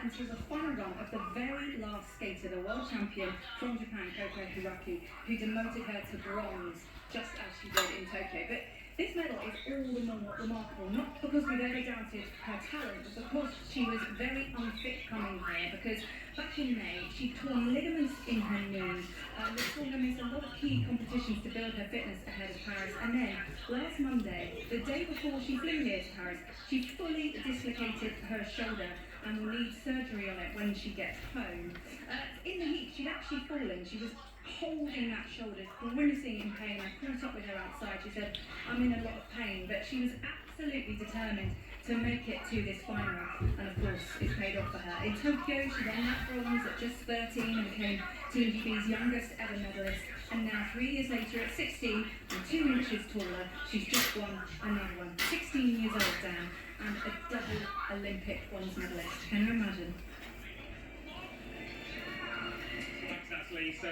and she was a final run of the very last skater, the world champion from Japan, Koko Hiraki, who demoted her to bronze just as she did in Tokyo. But this medal is all the more remarkable, not because we've ever doubted her talent, but because she was very unfit coming here, because back in May, she torn ligaments in her knees. This saw her miss a lot of key competitions to build her fitness ahead of Paris. And then, last Monday, the day before she flew here to Paris, she fully dislocated her shoulder and will need surgery on it when she gets home. In the heat, she'd actually fallen. She was holding that shoulder, grimacing in pain. I caught up with her outside. She said, I'm in a lot of pain, but she was absolutely determined to make it to this final, and of course it's paid off for her. In Tokyo, she won that bronze at just 13 and became Team GB's youngest ever medalist, and now 3 years later at 16 and 2 inches taller, she's just won another one. 16 years old, Dan, and a double Olympic bronze medalist. Can you imagine? Thanks, Natalie. So